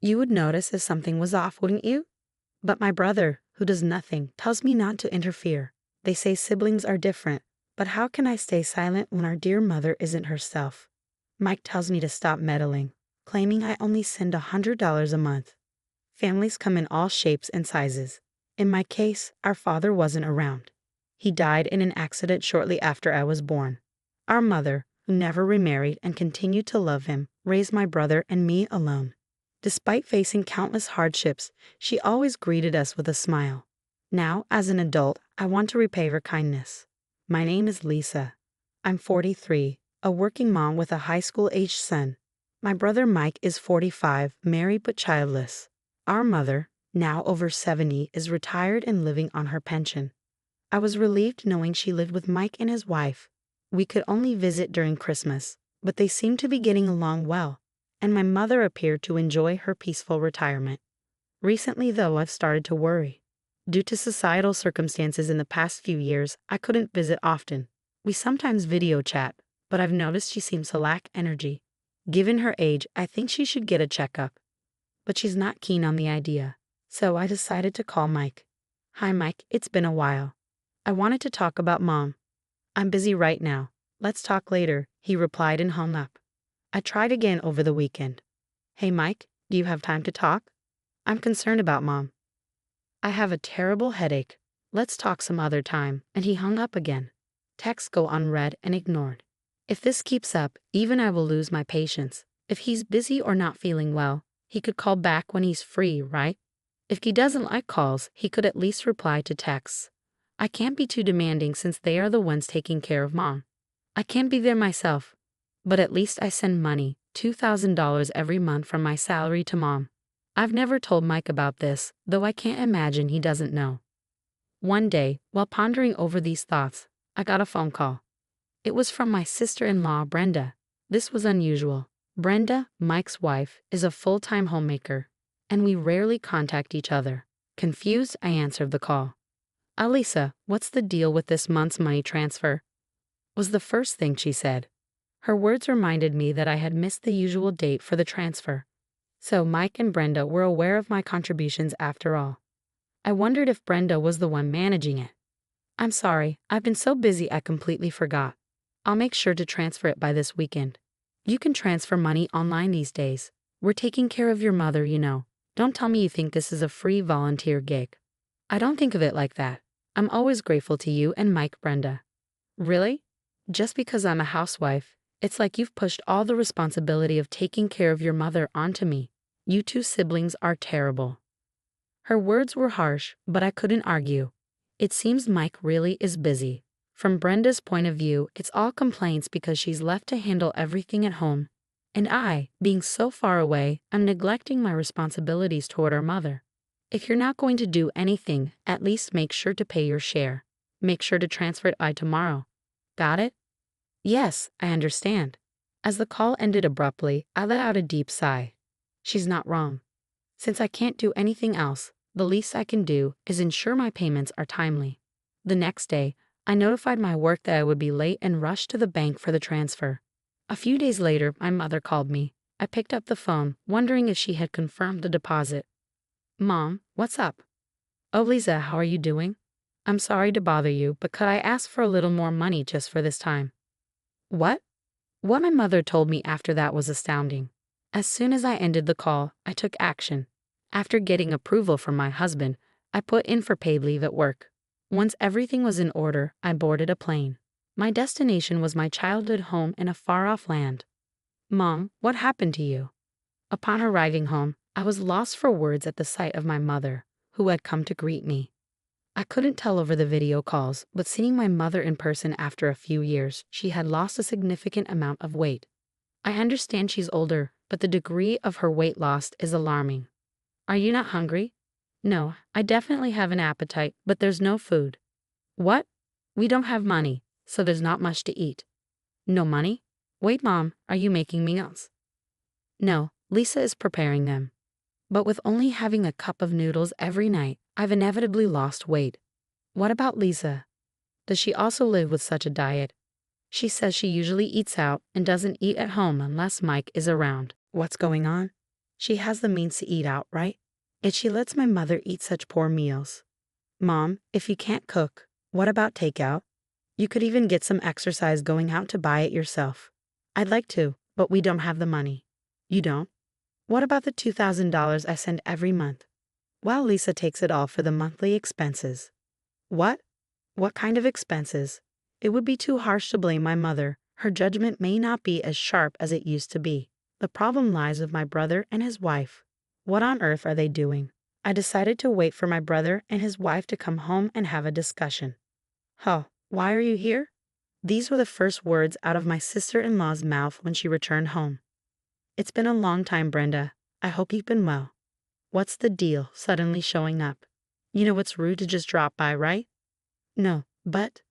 You would notice if something was off, wouldn't you? But my brother, who does nothing, tells me not to interfere. They say siblings are different, but how can I stay silent when our dear mother isn't herself? Mike tells me to stop meddling, claiming I only send $100 a month. Families come in all shapes and sizes. In my case, our father wasn't around. He died in an accident shortly after I was born. Our mother, who never remarried and continued to love him, raised my brother and me alone. Despite facing countless hardships, she always greeted us with a smile. Now, as an adult, I want to repay her kindness. My name is Lisa. I'm 43, a working mom with a high school-aged son. My brother Mike is 45, married but childless. Our mother, now over 70, is retired and living on her pension. I was relieved knowing she lived with Mike and his wife. We could only visit during Christmas, but they seemed to be getting along well, and my mother appeared to enjoy her peaceful retirement. Recently, though, I've started to worry. Due to societal circumstances in the past few years, I couldn't visit often. We sometimes video chat, but I've noticed she seems to lack energy. Given her age, I think she should get a checkup. But she's not keen on the idea, so I decided to call Mike. Hi Mike, it's been a while. I wanted to talk about Mom. I'm busy right now. Let's talk later, he replied and hung up. I tried again over the weekend. Hey Mike, do you have time to talk? I'm concerned about Mom. I have a terrible headache. Let's talk some other time, and he hung up again. Texts go unread and ignored. If this keeps up, even I will lose my patience. If he's busy or not feeling well, he could call back when he's free, right? If he doesn't like calls, he could at least reply to texts. I can't be too demanding since they are the ones taking care of Mom. I can't be there myself, but at least I send money, $2,000 every month from my salary to Mom. I've never told Mike about this, though I can't imagine he doesn't know. One day, while pondering over these thoughts, I got a phone call. It was from my sister-in-law, Brenda. This was unusual. Brenda, Mike's wife, is a full-time homemaker, and we rarely contact each other. Confused, I answered the call. Alisa, what's the deal with this month's money transfer? Was the first thing she said. Her words reminded me that I had missed the usual date for the transfer. So Mike and Brenda were aware of my contributions after all. I wondered if Brenda was the one managing it. I'm sorry, I've been so busy I completely forgot. I'll make sure to transfer it by this weekend. You can transfer money online these days. We're taking care of your mother, you know. Don't tell me you think this is a free volunteer gig. I don't think of it like that. I'm always grateful to you and Mike, Brenda. Really? Just because I'm a housewife, it's like you've pushed all the responsibility of taking care of your mother onto me. You two siblings are terrible. Her words were harsh, but I couldn't argue. It seems Mike really is busy. From Brenda's point of view, it's all complaints because she's left to handle everything at home. And I, being so far away, am neglecting my responsibilities toward our mother. If you're not going to do anything, at least make sure to pay your share. Make sure to transfer it by tomorrow. Got it? Yes, I understand. As the call ended abruptly, I let out a deep sigh. She's not wrong. Since I can't do anything else, the least I can do is ensure my payments are timely. The next day, I notified my work that I would be late and rushed to the bank for the transfer. A few days later, my mother called me. I picked up the phone, wondering if she had confirmed the deposit. Mom, what's up? Oh, Lisa, how are you doing? I'm sorry to bother you, but could I ask for a little more money just for this time? What? What my mother told me after that was astounding. As soon as I ended the call, I took action. After getting approval from my husband, I put in for paid leave at work. Once everything was in order, I boarded a plane. My destination was my childhood home in a far-off land. Mom, what happened to you? Upon arriving home, I was lost for words at the sight of my mother, who had come to greet me. I couldn't tell over the video calls, but seeing my mother in person after a few years, she had lost a significant amount of weight. I understand she's older, but the degree of her weight loss is alarming. Are you not hungry? No, I definitely have an appetite, but there's no food. What? We don't have money, so there's not much to eat. No money? Wait, Mom, are you making meals? No, Lisa is preparing them. But with only having a cup of noodles every night, I've inevitably lost weight. What about Lisa? Does she also live with such a diet? She says she usually eats out and doesn't eat at home unless Mike is around. What's going on? She has the means to eat out, right? And she lets my mother eat such poor meals. Mom, if you can't cook, what about takeout? You could even get some exercise going out to buy it yourself. I'd like to, but we don't have the money. You don't? What about the $2,000 I send every month? Well, Lisa takes it all for the monthly expenses. What? What kind of expenses? It would be too harsh to blame my mother. Her judgment may not be as sharp as it used to be. The problem lies with my brother and his wife. What on earth are they doing? I decided to wait for my brother and his wife to come home and have a discussion. Huh, why are you here? These were the first words out of my sister-in-law's mouth when she returned home. It's been a long time, Brenda. I hope you've been well. What's the deal, suddenly showing up? You know it's rude to just drop by, right? No, but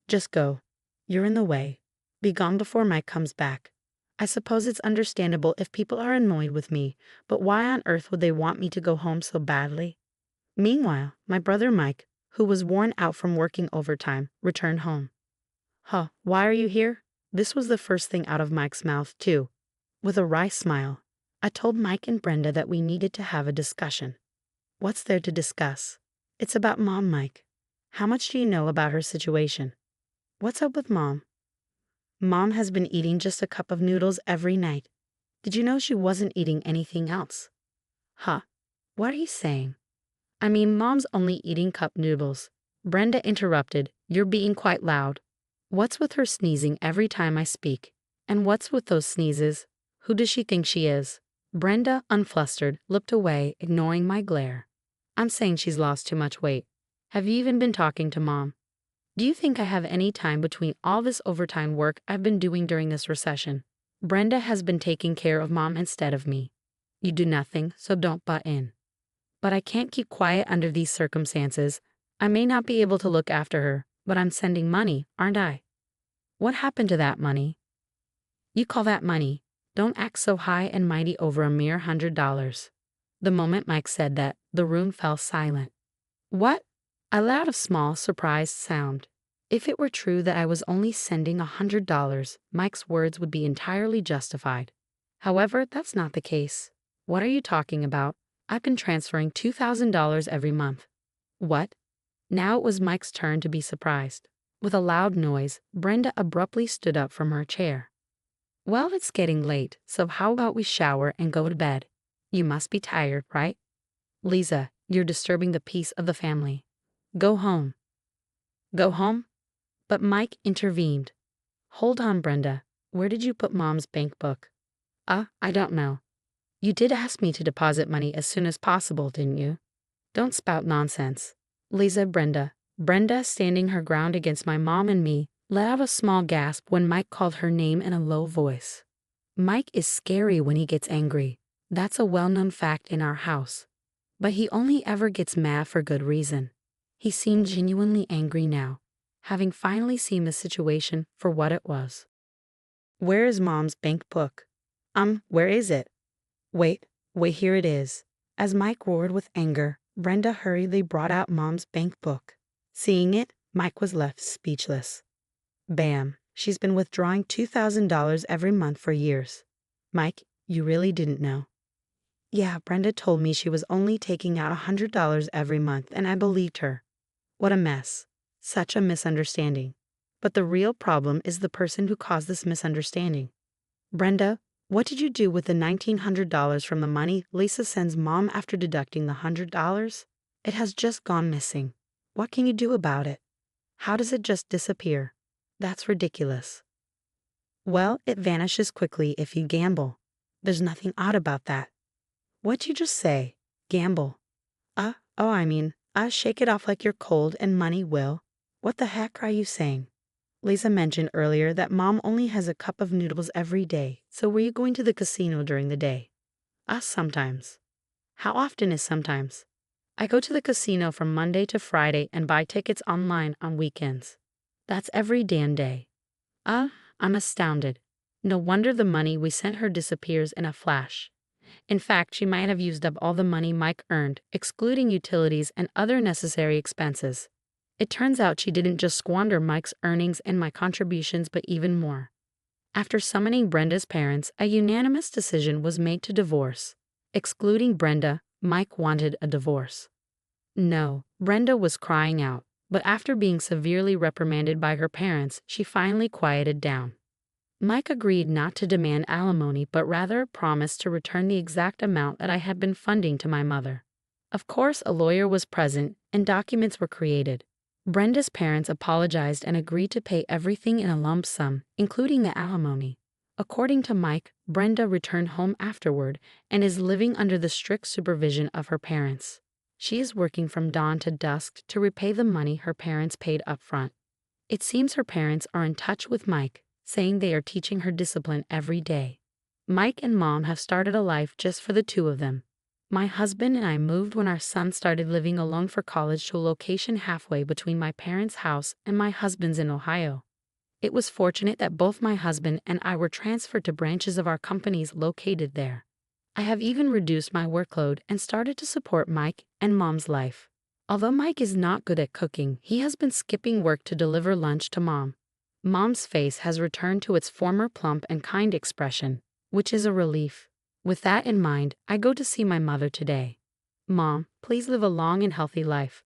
just go. You're in the way. Be gone before Mike comes back. I suppose it's understandable if people are annoyed with me, but why on earth would they want me to go home so badly? Meanwhile, my brother Mike, who was worn out from working overtime, returned home. Huh, why are you here? This was the first thing out of Mike's mouth, too. With a wry smile, I told Mike and Brenda that we needed to have a discussion. What's there to discuss? It's about Mom, Mike. How much do you know about her situation? What's up with Mom? Mom has been eating just a cup of noodles every night. Did you know she wasn't eating anything else? Huh, what are you saying? I mean, Mom's only eating cup noodles. Brenda interrupted. You're being quite loud. What's with her sneezing every time I speak? And what's with those sneezes? Who does she think she is? Brenda, unflustered, looked away, ignoring my glare. I'm saying she's lost too much weight. Have you even been talking to Mom? Do you think I have any time between all this overtime work I've been doing during this recession? Brenda has been taking care of Mom instead of me. You do nothing, so don't butt in. But I can't keep quiet under these circumstances. I may not be able to look after her, but I'm sending money, aren't I? What happened to that money? You call that money? Don't act so high and mighty over a mere $100. The moment Mike said that, the room fell silent. What? I let out a small, surprised sound. If it were true that I was only sending $100, Mike's words would be entirely justified. However, that's not the case. What are you talking about? I've been transferring $2,000 every month. What? Now it was Mike's turn to be surprised. With a loud noise, Brenda abruptly stood up from her chair. Well, it's getting late, so how about we shower and go to bed? You must be tired, right? Lisa, you're disturbing the peace of the family. Go home. Go home? But Mike intervened. Hold on, Brenda. Where did you put Mom's bank book? I don't know. You did ask me to deposit money as soon as possible, didn't you? Don't spout nonsense. Lisa, Brenda, standing her ground against my mom and me, let out a small gasp when Mike called her name in a low voice. Mike is scary when he gets angry. That's a well-known fact in our house. But he only ever gets mad for good reason. He seemed genuinely angry now, having finally seen the situation for what it was. Where is Mom's bank book? Where is it? Wait, here it is. As Mike roared with anger, Brenda hurriedly brought out Mom's bank book. Seeing it, Mike was left speechless. Bam, she's been withdrawing $2,000 every month for years. Mike, you really didn't know? Yeah, Brenda told me she was only taking out $100 every month, and I believed her. What a mess. Such a misunderstanding. But the real problem is the person who caused this misunderstanding. Brenda, what did you do with the $1,900 from the money Lisa sends Mom after deducting the $100? It has just gone missing. What can you do about it? How does it just disappear? That's ridiculous. Well, it vanishes quickly if you gamble. There's nothing odd about that. What'd you just say? Gamble. Shake it off like you're cold and money will. What the heck are you saying? Lisa mentioned earlier that Mom only has a cup of noodles every day, so were you going to the casino during the day? Sometimes. How often is sometimes? I go to the casino from Monday to Friday and buy tickets online on weekends. That's every damn day. I'm astounded. No wonder the money we sent her disappears in a flash. In fact, she might have used up all the money Mike earned, excluding utilities and other necessary expenses. It turns out she didn't just squander Mike's earnings and my contributions, but even more. After summoning Brenda's parents, a unanimous decision was made to divorce. Excluding Brenda, Mike wanted a divorce. No, Brenda was crying out, but after being severely reprimanded by her parents, she finally quieted down. Mike agreed not to demand alimony but rather promised to return the exact amount that I had been funding to my mother. Of course, a lawyer was present and documents were created. Brenda's parents apologized and agreed to pay everything in a lump sum, including the alimony. According to Mike, Brenda returned home afterward and is living under the strict supervision of her parents. She is working from dawn to dusk to repay the money her parents paid up front. It seems her parents are in touch with Mike, saying they are teaching her discipline every day. Mike and Mom have started a life just for the two of them. My husband and I moved when our son started living alone for college to a location halfway between my parents' house and my husband's in Ohio. It was fortunate that both my husband and I were transferred to branches of our companies located there. I have even reduced my workload and started to support Mike and Mom's life. Although Mike is not good at cooking, he has been skipping work to deliver lunch to Mom. Mom's face has returned to its former plump and kind expression, which is a relief. With that in mind, I go to see my mother today. Mom, please live a long and healthy life.